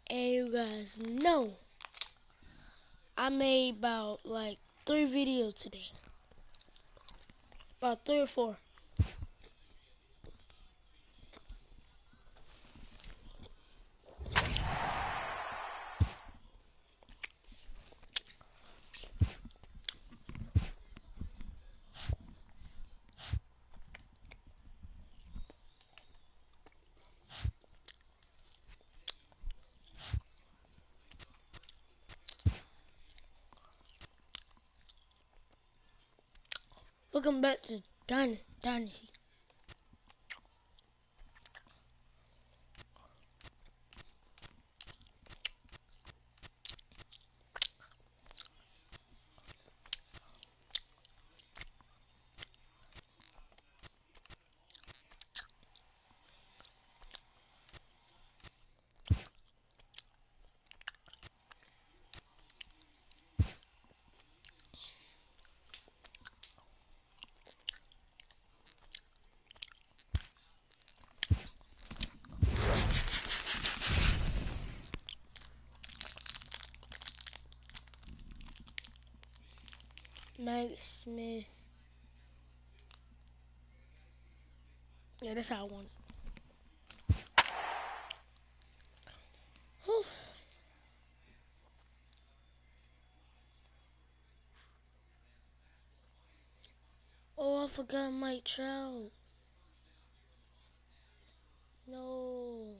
And you guys know I made about like 3 videos today. About 3 or 4. Welcome back to Dynasty. Mike Smith. Yeah, that's how I want it. Whew. Oh, I forgot Mike Trout. No,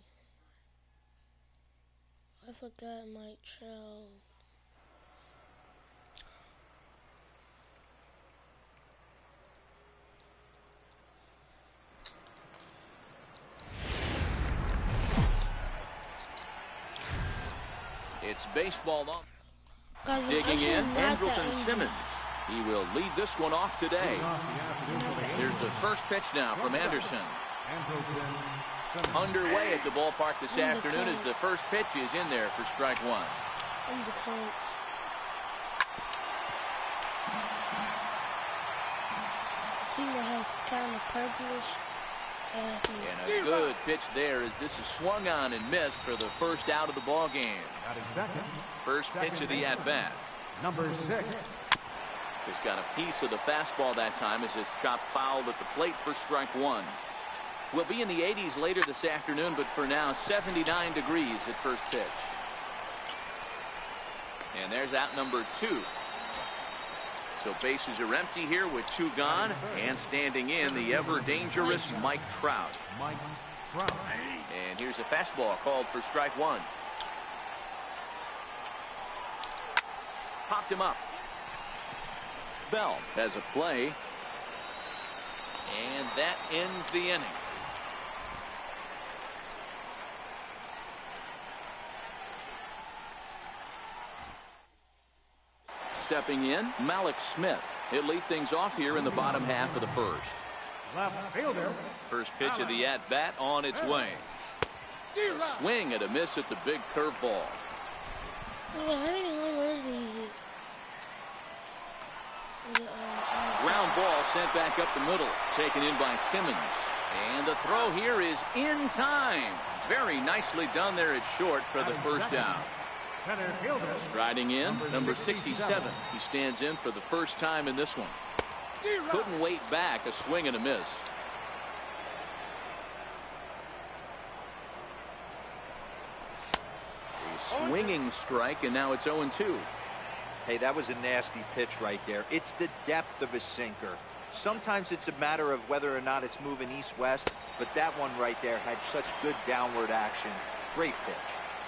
I forgot Mike Trout. It's baseball on. Guys, Digging in, Andrelton Simmons. Simmons. He will lead this one off today. Here's the first pitch now from Anderson. Underway at the ballpark this afternoon as the first pitch is in there for strike one. I'm the coach. See what has kind of purplish. And a good pitch there as this is swung on and missed for the first out of the ball game. First pitch of the at-bat. Number 6. Just got a piece of the fastball that time as it's chopped foul at the plate for strike one. We'll be in the 80s later this afternoon, but for now 79 degrees at first pitch. And there's out number 2. So bases are empty here with 2 gone, and standing in the ever dangerous Mike Trout. And here's a fastball called for strike one. Popped him up. Bell has a play. And that ends the inning. Stepping in, Malik Smith. He'll lead things off here in the bottom half of the first. Left fielder. First pitch of the at-bat on its way. A swing and a miss at the big curveball. Ground ball sent back up the middle, taken in by Simmons. And the throw here is in time. Very nicely done there at short for the first out. Center fielder. Striding in, number 67. He stands in for the first time in this one. Couldn't wait back, a swing and a miss. A swinging strike, and now it's 0-2. Hey, that was a nasty pitch right there. It's the depth of a sinker. Sometimes it's a matter of whether or not it's moving east-west, but that one right there had such good downward action. Great pitch.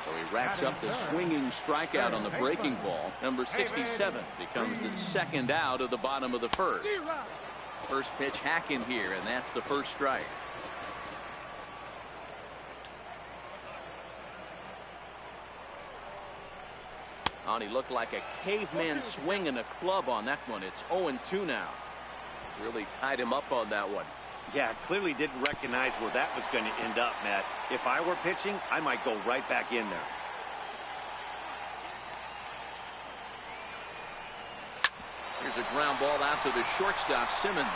So he racks up the swinging strikeout on the breaking ball. Number 67 becomes the second out of the bottom of the first. First pitch hacking here, and that's the first strike. Oh, and he looked like a caveman swinging a club on that one. It's 0-2 now. Really tied him up on that one. Yeah, clearly didn't recognize where that was going to end up, Matt. If I were pitching, I might go right back in there. Here's a ground ball out to the shortstop, Simmons.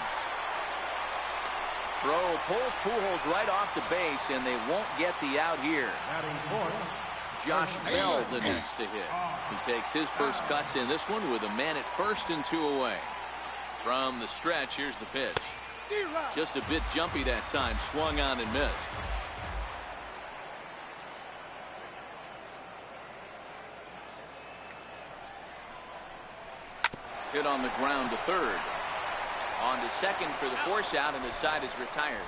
Throw pulls Pujols right off the base, and they won't get the out here. Josh Bell the next to hit. He takes his first cuts in this one with a man at first and 2 away. From the stretch, here's the pitch. Just a bit jumpy that time, swung on and missed. Hit on the ground to third. On to second for the force out, and the side is retired.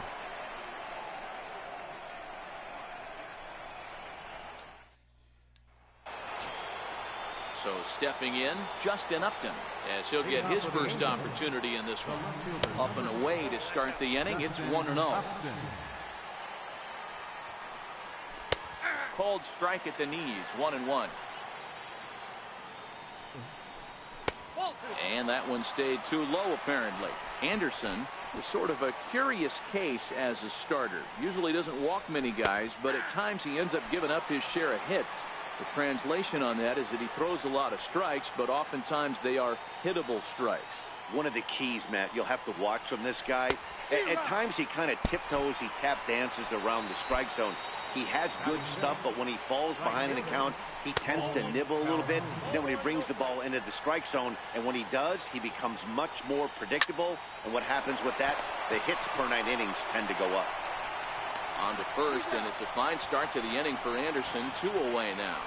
So stepping in, Justin Upton, as he'll get his first opportunity in this one. Up and away to start the inning. It's 1-0. Called strike at the knees, 1-1. And that one stayed too low, apparently. Anderson is sort of a curious case as a starter. Usually doesn't walk many guys, but at times he ends up giving up his share of hits. The translation on that is that he throws a lot of strikes, but oftentimes they are hittable strikes. One of the keys, Matt, you'll have to watch from this guy. At times he kind of tiptoes, he tap dances around the strike zone. He has good stuff, but when he falls behind an account, he tends to nibble a little bit. Then when he brings the ball into the strike zone, and when he does, he becomes much more predictable. And what happens with that? The hits per 9 innings tend to go up. On to first, and it's a fine start to the inning for Anderson. 2 away now.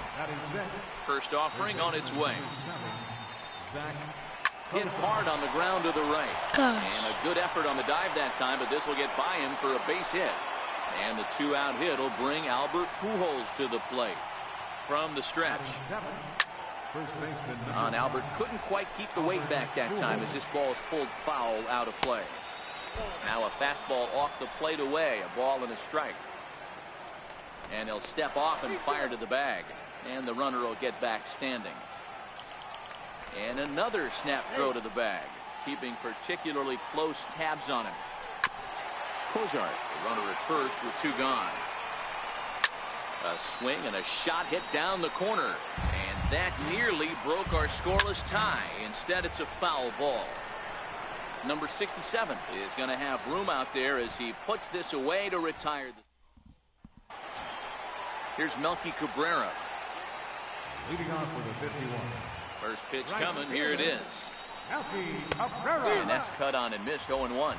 First offering on its way. Hit hard on the ground to the right. Gosh. And a good effort on the dive that time, but this will get by him for a base hit. And the 2-out hit will bring Albert Pujols to the plate from the stretch. Albert couldn't quite keep the weight back that time as this ball is pulled foul out of play. Now a fastball off the plate away, a ball and a strike. And he'll step off and fire to the bag. And the runner will get back standing. And another snap throw to the bag, keeping particularly close tabs on him. Cozart, the runner at first with 2 gone. A swing and a shot hit down the corner. And that nearly broke our scoreless tie. Instead, it's a foul ball. Number 67 is going to have room out there as he puts this away to retire. Here's Melky Cabrera. Leading off with a 51. First pitch coming. Here it is. Melky Cabrera. And that's cut on and missed. 0-1.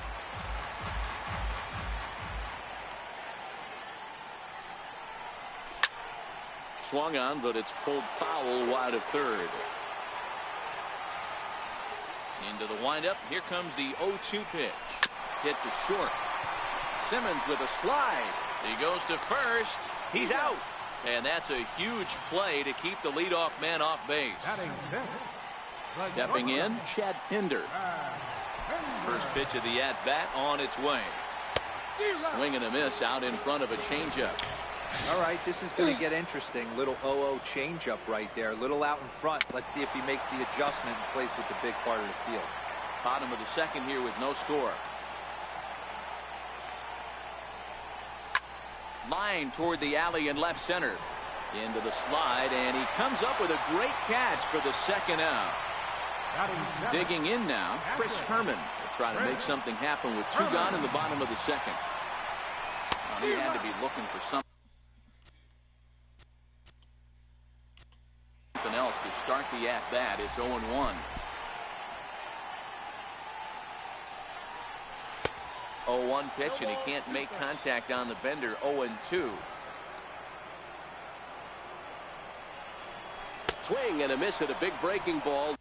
Swung on, but it's pulled foul wide of third. Into the windup. Here comes the 0-2 pitch. Hit to short. Simmons with a slide. He goes to first. He's out. And that's a huge play to keep the leadoff man off base. Stepping in, Chad Pinder. First pitch of the at-bat on its way. Swing and a miss out in front of a changeup. All right, this is going to get interesting. Little 0-0 changeup right there. Little out in front. Let's see if he makes the adjustment and plays with the big part of the field. Bottom of the second here with no score. Line toward the alley in left center. Into the slide, and he comes up with a great catch for the second out. Digging in now, Chris Herman will try to make something happen with 2 gone in the bottom of the second. He had to be looking for something else to start the at-bat. It's 0-1. 0-1 pitch, and he can't make contact on the bender. 0-2. Swing and a miss at a big breaking ball.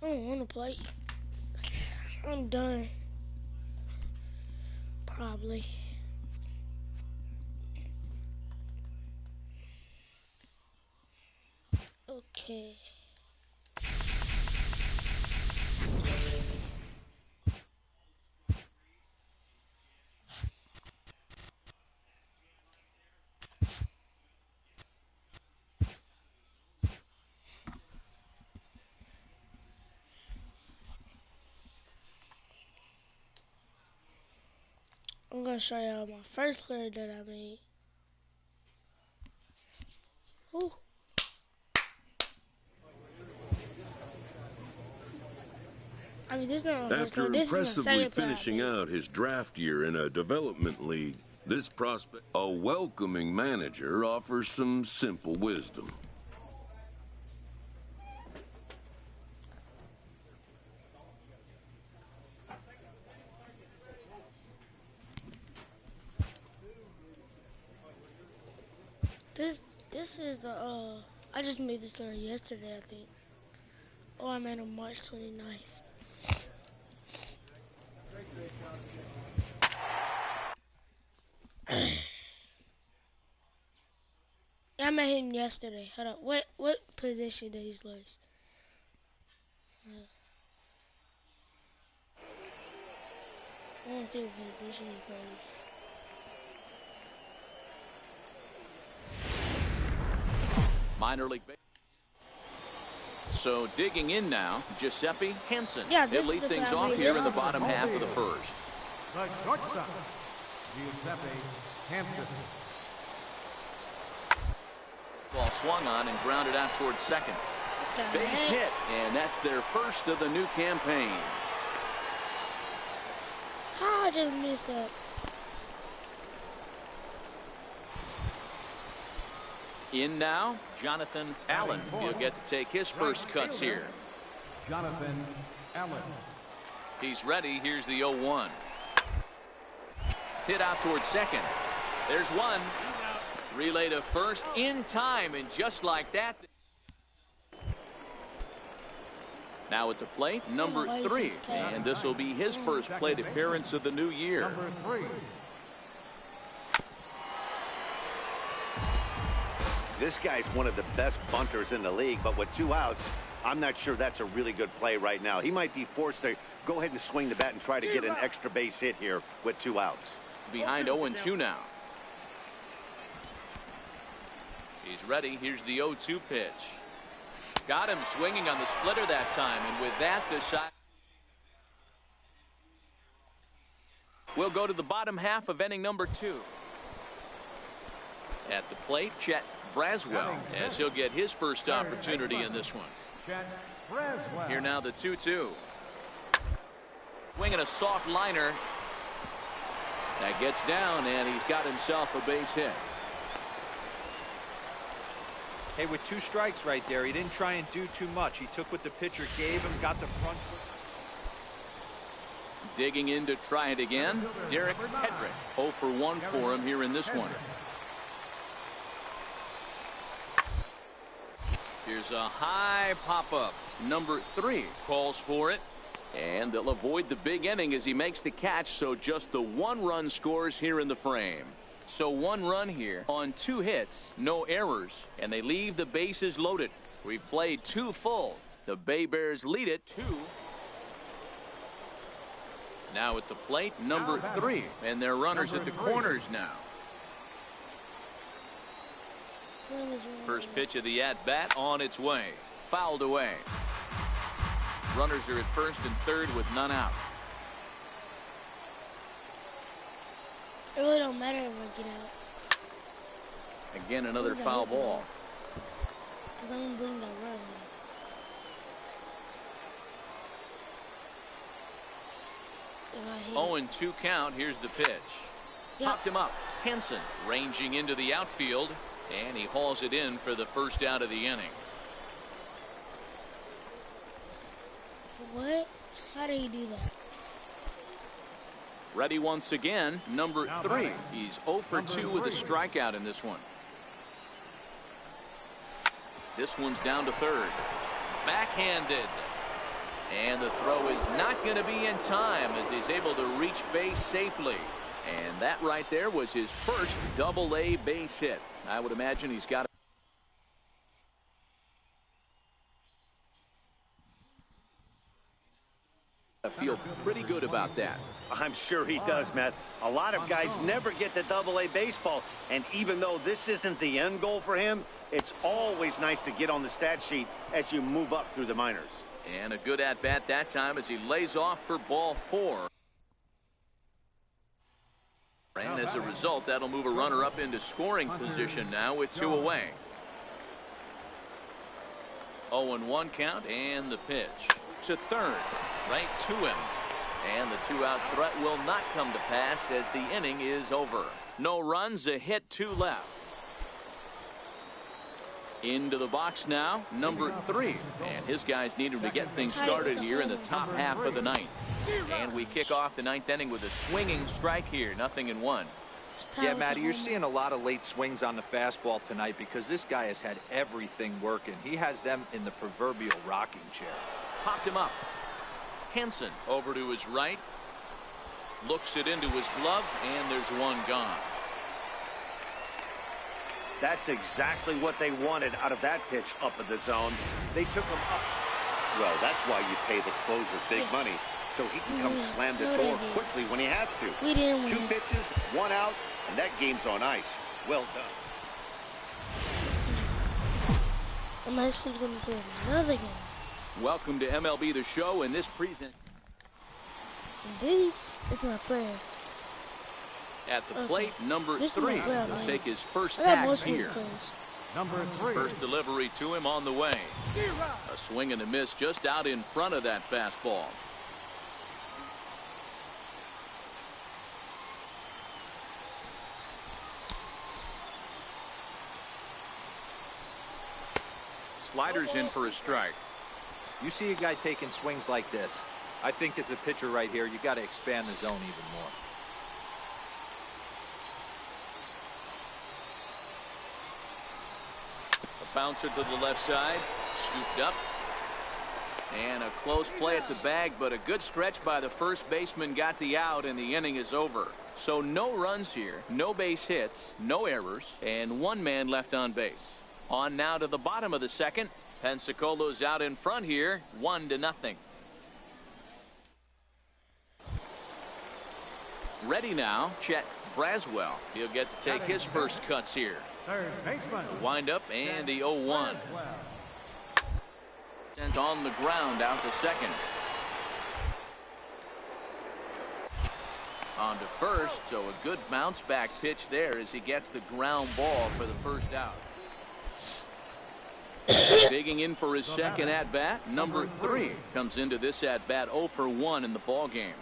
I don't want to play. I'm done. Probably. Okay. I'm gonna show y'all my first player that I made. Ooh. I mean, this is not my first After player. This is my impressively second player I finishing made. out his draft year in a development league, This prospect, a welcoming manager, offers some simple wisdom. This is the I just made this story yesterday, I think. Oh, I made on March 29th. I met him yesterday. Hold on. What position did he play? I don't see what position he plays. Minor league. So digging in now, Giuseppe Hansen. Yeah, He'll lead things off here in the bottom half of the first. The shortstop, Giuseppe Hansen. Ball swung on and grounded out towards second. Base hit, and that's their first of the new campaign. How I just missed that? In now, Jonathan Allen. He'll get to take his first cuts here. Jonathan Allen. He's ready. Here's the 0-1. Hit out towards second. There's one. Relay to first in time, and just like that. Now at the plate, number 3. And this will be his first plate appearance of the new year. Number 3. This guy's one of the best bunters in the league, but with 2 outs, I'm not sure that's a really good play right now. He might be forced to go ahead and swing the bat and try to get an extra base hit here with 2 outs. Behind 0-2 now. He's ready. Here's the 0-2 pitch. Got him swinging on the splitter that time, and with that, the shot. We'll go to the bottom half of inning number 2. At the plate, Chet Braswell, as he'll get his first opportunity in this one. Chet Braswell. Here now the 2-2. Swinging a soft liner. That gets down, and he's got himself a base hit. Hey, with 2 strikes right there, he didn't try and do too much. He took what the pitcher gave him, got the front foot. Digging in to try it again, Derek Hedrick. 0 for 1 for him here in this one. Here's a high pop-up. Number 3 calls for it. And they'll avoid the big inning as he makes the catch, so just the 1 run scores here in the frame. So 1 run here on 2 hits, no errors, and they leave the bases loaded. We've played 2 full. The Bay Bears lead it 2. Now at the plate, number 3, and their runners at the corners now. First pitch of the at-bat on its way. Fouled away. Runners are at first and third with none out. It really don't matter if I get out. Again, another foul ball. Because I'm going to bring that run. 0-2 count. Here's the pitch. Yep. Popped him up. Hansen ranging into the outfield, and he hauls it in for the first out of the inning. What? How did he do that? Ready once again, number 3. He's 0 for 2 with a strikeout in this one. This one's down to third. Backhanded. And the throw is not going to be in time as he's able to reach base safely. And that right there was his first Double-A base hit. I would imagine he's got to feel pretty good about that. I'm sure he does, Matt. A lot of guys never get to Double-A baseball, and even though this isn't the end goal for him, it's always nice to get on the stat sheet as you move up through the minors. And a good at-bat that time as he lays off for ball 4. And as a result, that'll move a runner up into scoring position now with 2 away. 0-1 count, and the pitch to third, right to him. And the two-out threat will not come to pass as the inning is over. No runs, a hit, 2 left. Into the box now, number 3. And his guys need him to get things started here in the top half of the ninth. And we kick off the ninth inning with a swinging strike here, 0-1. Yeah, Matty, you're seeing a lot of late swings on the fastball tonight because this guy has had everything working. He has them in the proverbial rocking chair. Popped him up. Hansen over to his right. Looks it into his glove, and there's one gone. That's exactly what they wanted out of that pitch up in the zone. They took him up. Well, that's why you pay the closer big money, so he can come slam the door quickly when he has to. We didn't win. 2 pitches, 1 out, and that game's on ice. Well done. Am I supposed to play another game? Welcome to MLB The Show, and this present. This is my player. At the plate, number This is 3 my player, will man. take his first I got tags most of the here. players. Number 3. First delivery to him on the way. A swing and a miss just out in front of that fastball. Sliders in for a strike. You see a guy taking swings like this. I think as a pitcher right here, you got to expand the zone even more. A bouncer to the left side, scooped up. And a close play at the bag, but a good stretch by the first baseman got the out, and the inning is over. So no runs here, no base hits, no errors, and 1 man left on base. On now to the bottom of the second. Pensacolo's out in front here, 1-0. Ready now, Chet Braswell. He'll get to take his first cuts here. Third baseman. Wind up and the 0-1. Sent on the ground out to second. On to first, so a good bounce back pitch there as he gets the ground ball for the first out. Digging in for his second at bat, number 3 comes into this at bat 0 for 1 in the ball game.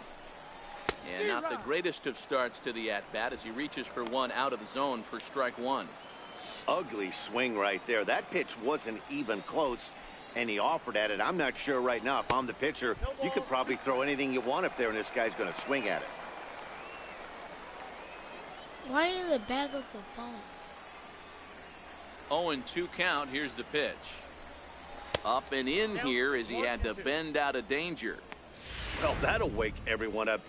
And not the greatest of starts to the at bat as he reaches for 1 out of the zone for strike 1. Ugly swing right there. That pitch wasn't even close, and he offered at it. I'm not sure right now if I'm the pitcher. You could probably throw anything you want up there, and this guy's going to swing at it. Why in the back of the box? 0-2 count. Here's the pitch. Up and in here as he had to bend out of danger. Well, that'll wake everyone up.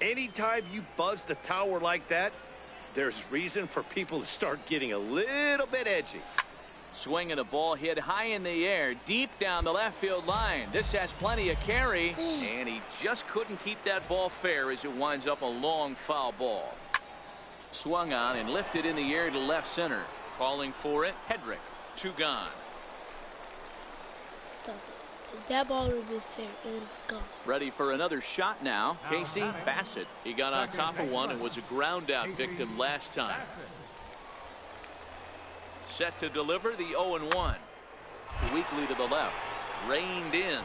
Anytime you buzz the tower like that, there's reason for people to start getting a little bit edgy. Swinging a ball hit high in the air, deep down the left field line. This has plenty of carry, and he just couldn't keep that ball fair as it winds up a long foul ball. Swung on and lifted in the air to left center. Calling for it, Hedrick. 2 gone. That ball would be fair. It would go. Ready for another shot now. Casey Bassett. He got on top of one and was a ground out victim last time. Set to deliver the 0-1. Weakly to the left. Reined in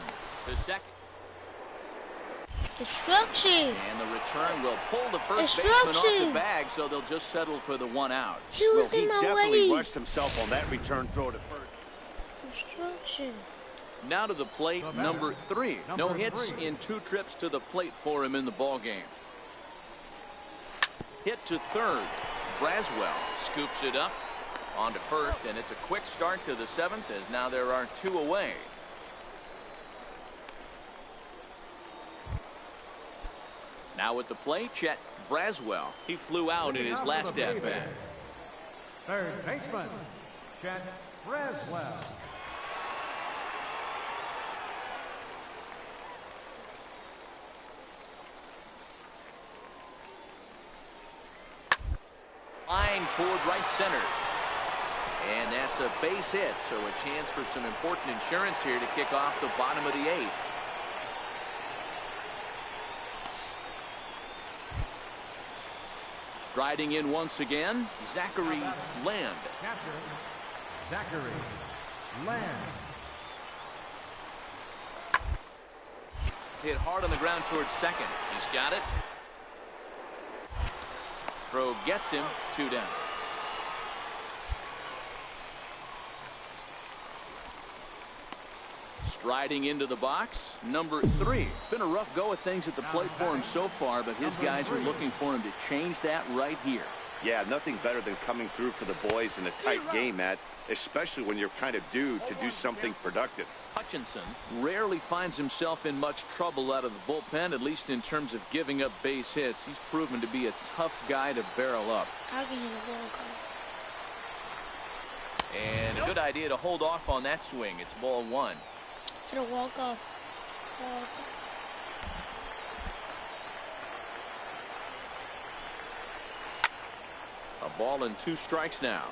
to second. Destruction. And the return will pull the first baseman off the bag, so they'll just settle for the 1 out. He was Well, he in my definitely way. rushed himself on that return throw to first. Destruction. Now to the plate, number 3. No hits in 2 trips to the plate for him in the ball game. Hit to third. Braswell scoops it up on to first, and it's a quick start to the 7th as now there are 2 away. Now at the plate, Chet Braswell. He flew out in his last at bat. Third baseman, Chet Braswell. Line toward right center. And that's a base hit, so a chance for some important insurance here to kick off the bottom of the 8th. Striding in once again, Zachary Land. Catcher, Zachary Land. hit hard on the ground towards second. He's got it. Throw gets him. 2 down. Striding into the box, number 3. Been a rough go of things at the plate for him so far, but his guys are looking for him to change that right here. Yeah, nothing better than coming through for the boys in a tight game, Matt, especially when you're kind of due to do something productive. Hutchinson rarely finds himself in much trouble out of the bullpen, at least in terms of giving up base hits. He's proven to be a tough guy to barrel up. How can you walk off? And a good idea to hold off on that swing. It's ball 1. Hit a walk off. A ball and 2 strikes now.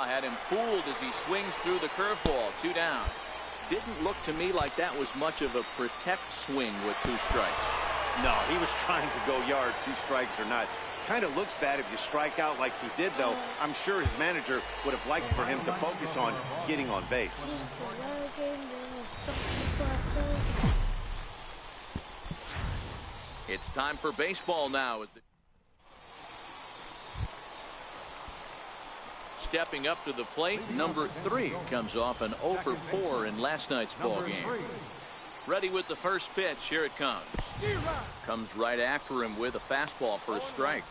Had him fooled as he swings through the curveball. 2 down. Didn't look to me like that was much of a protect swing with 2 strikes. No, he was trying to go yard, 2 strikes or not. Kind of looks bad if you strike out like he did, though. I'm sure his manager would have liked for him to focus on getting on base. It's time for baseball now. Stepping up to the plate, number 3 comes off an 0 for 4 in last night's ball game. Ready with the first pitch. Here it comes. Comes right after him with a fastball for a strike.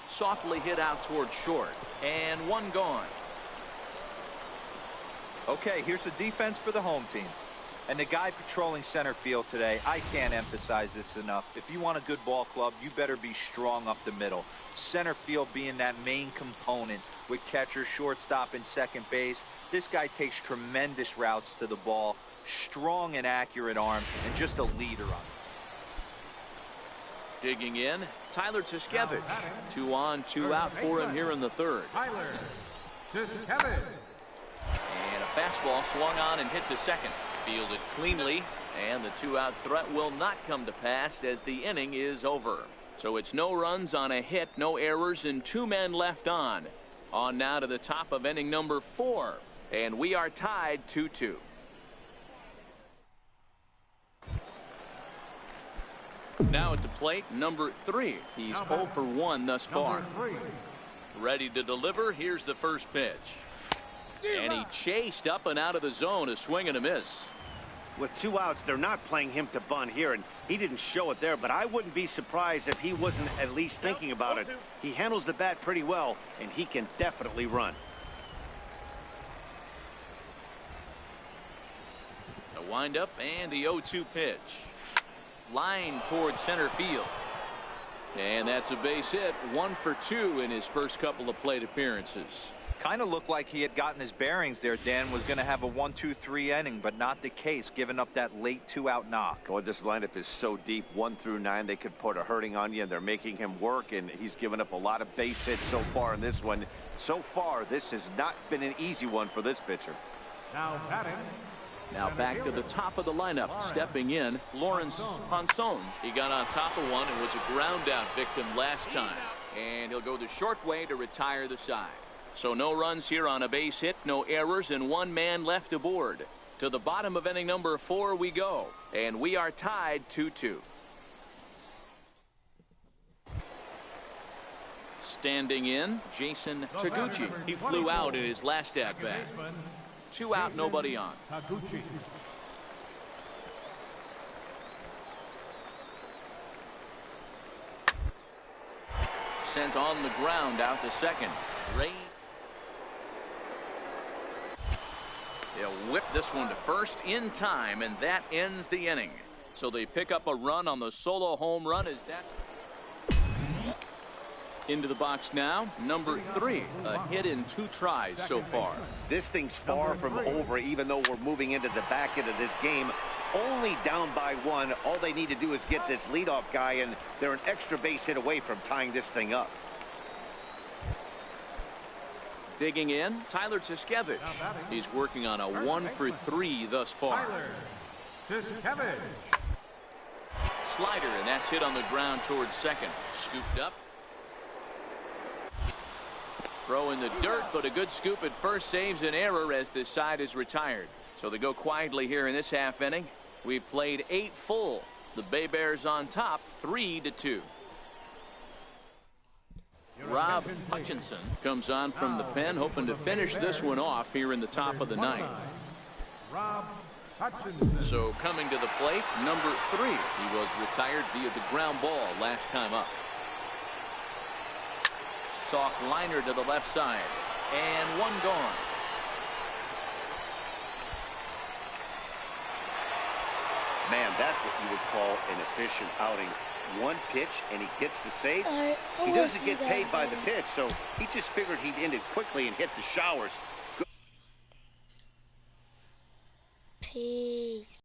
Softly hit out towards short, and 1 gone. Okay, here's the defense for the home team. And the guy patrolling center field today, I can't emphasize this enough. If you want a good ball club, you better be strong up the middle. Center field being that main component with catcher, shortstop, and second base. This guy takes tremendous routes to the ball, strong and accurate arm, and just a leader on it. Digging in, Tyler Tuskevich. 2 on, 2 out for him here in the 3rd. Tyler Tuskevich. And a fastball swung on and hit to second. Fielded cleanly, and the 2-out threat will not come to pass as the inning is over. So it's no runs on a hit, no errors, and 2 men left on. On now to the top of inning number 4, and we are tied 2-2. Now at the plate, number 3. He's 0 for 1 thus far. Ready to deliver. Here's the first pitch. And he chased up and out of the zone, a swing and a miss. With 2 outs, they're not playing him to bunt here, and he didn't show it there, but I wouldn't be surprised if he wasn't at least thinking about it. He handles the bat pretty well, and he can definitely run. The windup and the 0-2 pitch. Line towards center field. And that's a base hit. 1 for 2 in his first couple of plate appearances. Kind of looked like he had gotten his bearings there. Dan was going to have a 1-2-3 inning, but not the case, giving up that late 2-out knock. Oh, this lineup is so deep, 1 through 9. They could put a hurting on you, and they're making him work, and he's given up a lot of base hits so far in this one. So far, this has not been an easy one for this pitcher. Now batting. Now back to the top of the lineup. Stepping in, Lawrence Ponson. He got on top of one and was a ground out victim last time. And he'll go the short way to retire the side. So no runs here on a base hit, no errors, and 1 man left aboard. To the bottom of inning number 4 we go, and we are tied 2-2. Standing in, Jason Taguchi. He flew out in his last at-bat. 2 out, nobody on. Taguchi. Sent on the ground out to second. Ray. They'll whip this one to first in time, and that ends the inning. So they pick up a run on the solo home run. Is that into the box now? Number 3, a hit in 2 tries so far. This thing's far from over, even though we're moving into the back end of this game. Only down by 1. All they need to do is get this leadoff guy, and they're an extra base hit away from tying this thing up. Digging in, Tyler Tuskevich. He's working on a 1 for 3 thus far. Tyler Tuskevich. slider, and that's hit on the ground towards second. Scooped up. Throw in the dirt, but a good scoop at first saves an error as this side is retired. So they go quietly here in this half inning. We've played 8 full. The Bay Bears on top, 3-2. Rob Hutchinson comes on from the pen, hoping to finish this one off here in the top of the ninth. Rob Hutchinson. So coming to the plate, number 3. He was retired via the ground ball last time up. Soft liner to the left side, and one gone. Man, that's what you would call an efficient outing. One pitch, and he gets the save. He doesn't get paid by the pitch, so he just figured he'd end it quickly and hit the showers. Peace.